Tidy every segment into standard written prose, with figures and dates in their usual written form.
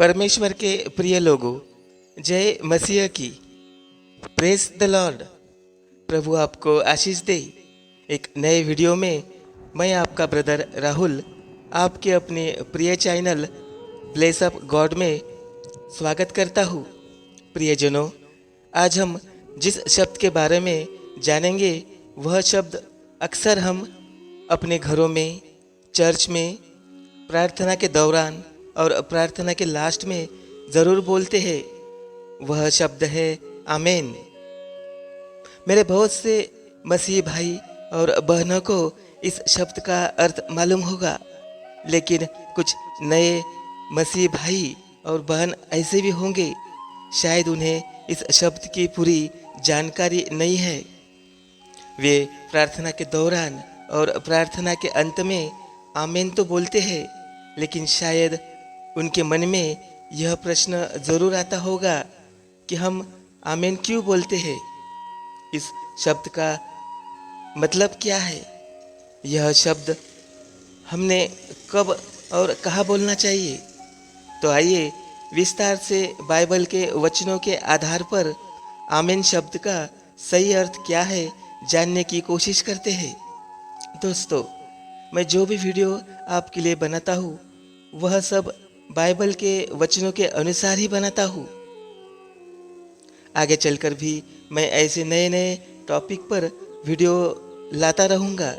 परमेश्वर के प्रिय लोगों, जय मसीह की। Praise the Lord. प्रभु आपको आशीष दे। एक नए वीडियो में मैं आपका ब्रदर राहुल आपके अपने प्रिय चैनल ब्लेस अप गॉड में स्वागत करता हूँ। प्रियजनों, आज हम जिस शब्द के बारे में जानेंगे वह शब्द अक्सर हम अपने घरों में, चर्च में, प्रार्थना के दौरान और प्रार्थना के लास्ट में ज़रूर बोलते हैं। वह शब्द है आमीन। मेरे बहुत से मसीह भाई और बहनों को इस शब्द का अर्थ मालूम होगा, लेकिन कुछ नए मसीह भाई और बहन ऐसे भी होंगे शायद उन्हें इस शब्द की पूरी जानकारी नहीं है। वे प्रार्थना के दौरान और प्रार्थना के अंत में आमीन तो बोलते हैं, लेकिन शायद उनके मन में यह प्रश्न ज़रूर आता होगा कि हम आमीन क्यों बोलते हैं, इस शब्द का मतलब क्या है, यह शब्द हमने कब और कहाँ बोलना चाहिए। तो आइए विस्तार से बाइबल के वचनों के आधार पर आमीन शब्द का सही अर्थ क्या है जानने की कोशिश करते हैं। दोस्तों, मैं जो भी वीडियो आपके लिए बनाता हूँ वह सब बाइबल के वचनों के अनुसार ही बनाता हूँ। आगे चलकर भी मैं ऐसे नए नए टॉपिक पर वीडियो लाता रहूँगा,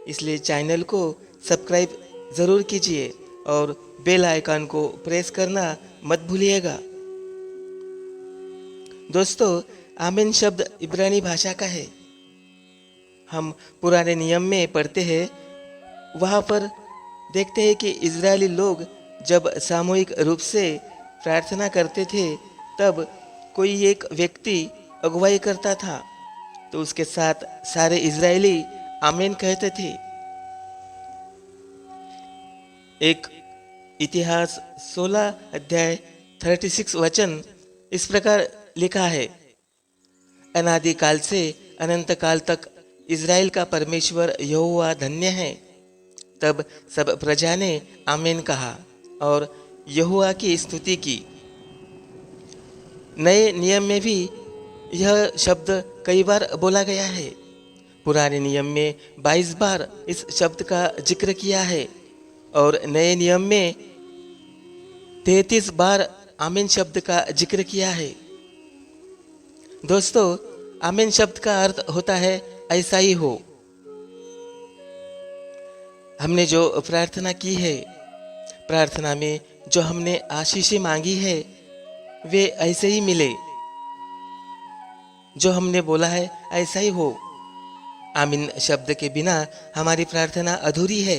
इसलिए चैनल को सब्सक्राइब ज़रूर कीजिए और बेल आइकन को प्रेस करना मत भूलिएगा। दोस्तों, आमीन शब्द इब्रानी भाषा का है। हम पुराने नियम में पढ़ते हैं, वहाँ पर देखते हैं कि इजरायली लोग जब सामूहिक रूप से प्रार्थना करते थे तब कोई एक व्यक्ति अगुवाई करता था, तो उसके साथ सारे इजरायली आमीन कहते थे। एक इतिहास 16 अध्याय 36 वचन इस प्रकार लिखा है, अनादि काल से अनंत काल तक इजराइल का परमेश्वर यहोवा धन्य है। तब सब प्रजा ने आमीन कहा और यहोवा की स्तुति की। नए नियम में भी यह शब्द कई बार बोला गया है। पुराने नियम में 22 बार इस शब्द का जिक्र किया है और नए नियम में 33 बार आमीन शब्द का जिक्र किया है। दोस्तों, आमीन शब्द का अर्थ होता है ऐसा ही हो। हमने जो प्रार्थना की है, प्रार्थना में जो हमने आशीषें मांगी है, वे ऐसे ही मिले। जो हमने बोला है ऐसा ही हो। आमीन शब्द के बिना हमारी प्रार्थना अधूरी है।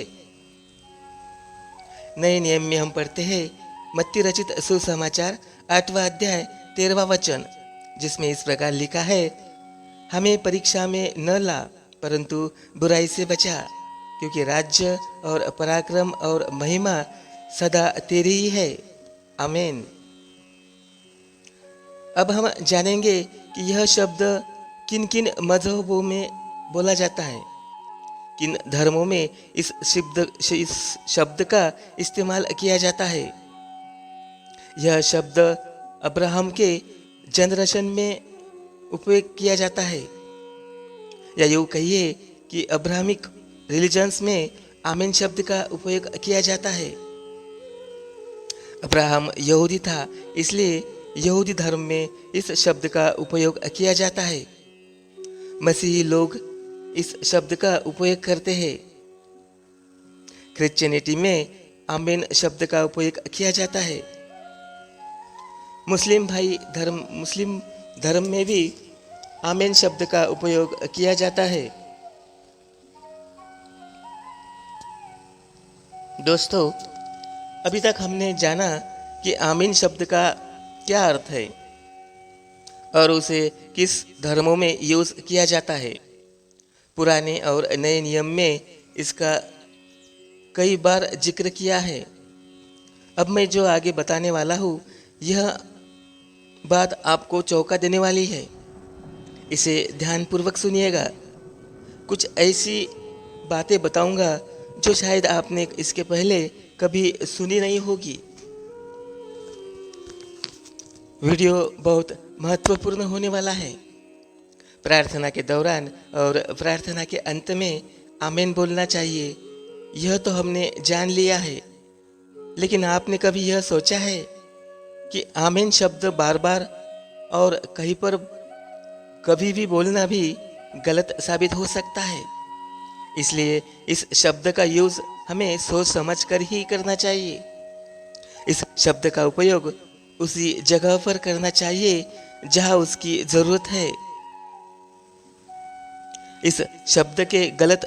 नए नियम में हम पढ़ते हैं मत्ती रचित सुसमाचार 8वां अध्याय 13वां वचन, जिसमें इस प्रकार लिखा है, हमें परीक्षा में न ला परंतु बुराई से बचा, क्योंकि राज्य और पराक्रम और महिमा सदा तेरी ही है। आमीन। अब हम जानेंगे कि यह शब्द किन किन मजहबों में बोला जाता है, किन धर्मों में इस शब्द का इस्तेमाल किया जाता है। यह शब्द अब्राहम के जनरेशन में उपयोग किया जाता है, या यूँ कहिए कि अब्राहमिक रिलीजन्स में आमीन शब्द का उपयोग किया जाता है। अब्राहम यहूदी था, इसलिए यहूदी धर्म में इस शब्द का उपयोग किया जाता है। मसीही लोग इस शब्द का उपयोग करते हैं। क्रिश्चियनिटी में आमीन शब्द का उपयोग किया जाता है। मुस्लिम धर्म में भी आमीन शब्द का उपयोग किया जाता है। दोस्तों, अभी तक हमने जाना कि आमीन शब्द का क्या अर्थ है और उसे किस धर्मों में यूज़ किया जाता है। पुराने और नए नियम में इसका कई बार जिक्र किया है। अब मैं जो आगे बताने वाला हूँ, यह बात आपको चौंका देने वाली है। इसे ध्यानपूर्वक सुनिएगा। कुछ ऐसी बातें बताऊंगा जो शायद आपने इसके पहले कभी सुनी नहीं होगी। वीडियो बहुत महत्वपूर्ण होने वाला है। प्रार्थना के दौरान और प्रार्थना के अंत में आमीन बोलना चाहिए, यह तो हमने जान लिया है। लेकिन आपने कभी यह सोचा है कि आमीन शब्द बार बार और कहीं पर कभी भी बोलना भी गलत साबित हो सकता है। इसलिए इस शब्द का यूज हमें सोच समझ कर ही करना चाहिए। इस शब्द का उपयोग उसी जगह पर करना चाहिए जहां उसकी जरूरत है। इस शब्द के गलत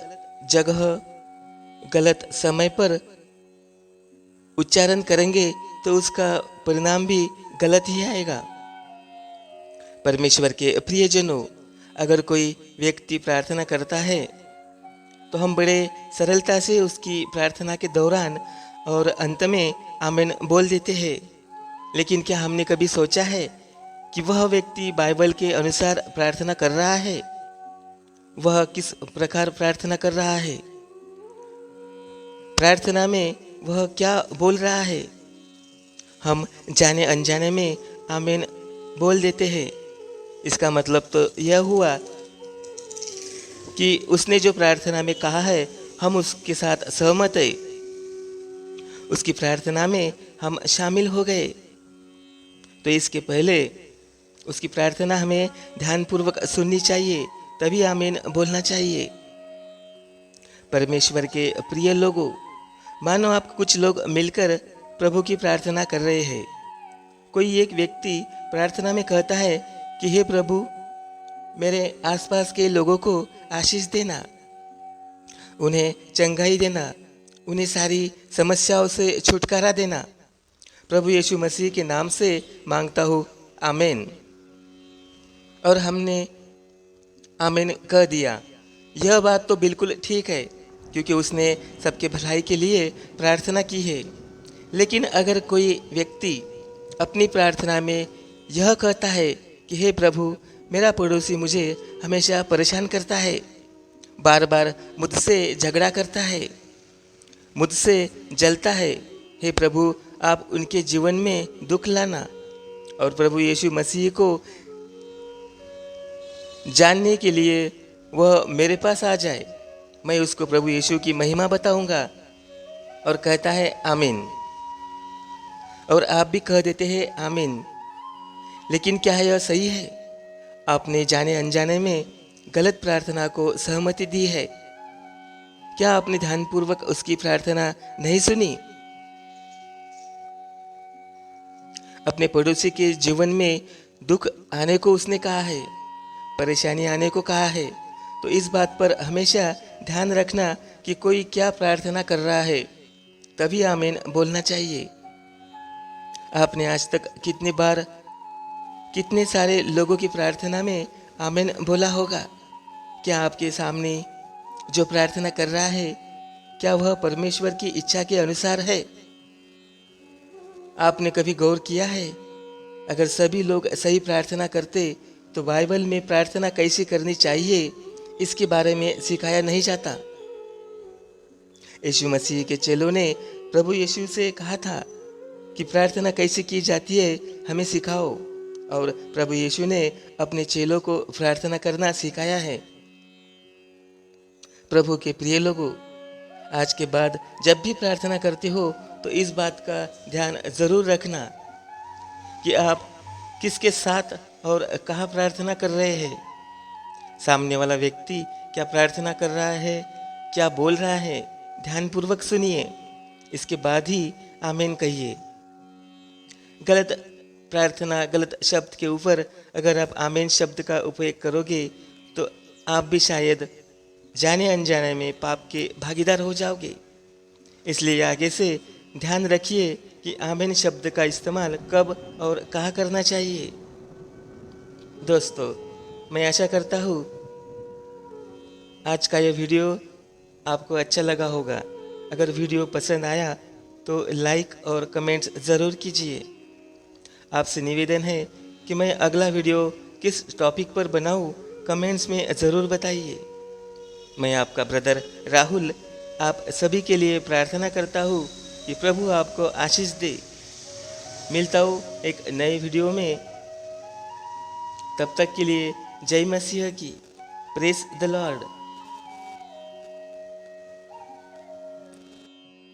जगह गलत समय पर उच्चारण करेंगे तो उसका परिणाम भी गलत ही आएगा। परमेश्वर के प्रियजनों, अगर कोई व्यक्ति प्रार्थना करता है तो हम बड़े सरलता से उसकी प्रार्थना के दौरान और अंत में आमीन बोल देते हैं। लेकिन क्या हमने कभी सोचा है कि वह व्यक्ति बाइबल के अनुसार प्रार्थना कर रहा है? वह किस प्रकार प्रार्थना कर रहा है? प्रार्थना में वह क्या बोल रहा है? हम जाने अनजाने में आमीन बोल देते हैं। इसका मतलब तो यह हुआ कि उसने जो प्रार्थना में कहा है हम उसके साथ सहमत है, उसकी प्रार्थना में हम शामिल हो गए। तो इसके पहले उसकी प्रार्थना हमें ध्यानपूर्वक सुननी चाहिए, तभी आमीन बोलना चाहिए। परमेश्वर के प्रिय लोगों, मानो आप कुछ लोग मिलकर प्रभु की प्रार्थना कर रहे हैं। कोई एक व्यक्ति प्रार्थना में कहता है कि हे प्रभु, मेरे आसपास के लोगों को आशीष देना, उन्हें चंगाई देना, उन्हें सारी समस्याओं से छुटकारा देना। प्रभु यीशु मसीह के नाम से मांगता हूँ, आमीन। और हमने आमीन कह दिया। यह बात तो बिल्कुल ठीक है, क्योंकि उसने सबके भलाई के लिए प्रार्थना की है। लेकिन अगर कोई व्यक्ति अपनी प्रार्थना में यह कहता है कि हे प्रभु, मेरा पड़ोसी मुझे हमेशा परेशान करता है, बार बार मुझसे झगड़ा करता है, मुझसे जलता है, हे प्रभु आप उनके जीवन में दुख लाना, और प्रभु यीशु मसीह को जानने के लिए वह मेरे पास आ जाए, मैं उसको प्रभु यीशु की महिमा बताऊंगा। और कहता है आमीन। और आप भी कह देते हैं आमीन। लेकिन क्या यह सही है? आपने जाने अनजाने में गलत प्रार्थना को सहमति दी है। क्या आपने ध्यानपूर्वक उसकी प्रार्थना नहीं सुनी? अपने पड़ोसी के जीवन में दुख आने को उसने कहा है, परेशानी आने को कहा है, तो इस बात पर हमेशा ध्यान रखना कि कोई क्या प्रार्थना कर रहा है, तभी आमीन बोलना चाहिए। आपने आज तक कितनी बार कितने सारे लोगों की प्रार्थना में आमीन बोला होगा? क्या आपके सामने जो प्रार्थना कर रहा है, क्या वह परमेश्वर की इच्छा के अनुसार है? आपने कभी गौर किया है, अगर सभी लोग सही प्रार्थना करते तो बाइबल में प्रार्थना कैसे करनी चाहिए इसके बारे में सिखाया नहीं जाता। यीशु मसीह के चेलों ने प्रभु यीशु से कहा था कि प्रार्थना कैसे की जाती है हमें सिखाओ, और प्रभु यीशु ने अपने चेलों को प्रार्थना करना सिखाया है। प्रभु के प्रिय लोगों, आज के बाद जब भी प्रार्थना करते हो तो इस बात का ध्यान जरूर रखना कि आप किसके साथ और कहाँ प्रार्थना कर रहे हैं। सामने वाला व्यक्ति क्या प्रार्थना कर रहा है, क्या बोल रहा है, ध्यानपूर्वक सुनिए, इसके बाद ही आमीन कहिए। गलत प्रार्थना, गलत शब्द के ऊपर अगर आप आमीन शब्द का उपयोग करोगे तो आप भी शायद जाने अनजाने में पाप के भागीदार हो जाओगे। इसलिए आगे से ध्यान रखिए कि आमीन शब्द का इस्तेमाल कब और कहाँ करना चाहिए। दोस्तों, मैं आशा करता हूँ आज का यह वीडियो आपको अच्छा लगा होगा। अगर वीडियो पसंद आया तो लाइक और कमेंट्स ज़रूर कीजिए। आपसे निवेदन है कि मैं अगला वीडियो किस टॉपिक पर बनाऊं, कमेंट्स में ज़रूर बताइए। मैं आपका ब्रदर राहुल आप सभी के लिए प्रार्थना करता हूँ कि प्रभु आपको आशीष दे। मिलता हूँ एक नए वीडियो में। तब तक के लिए जय मसीह की। Press the Lord.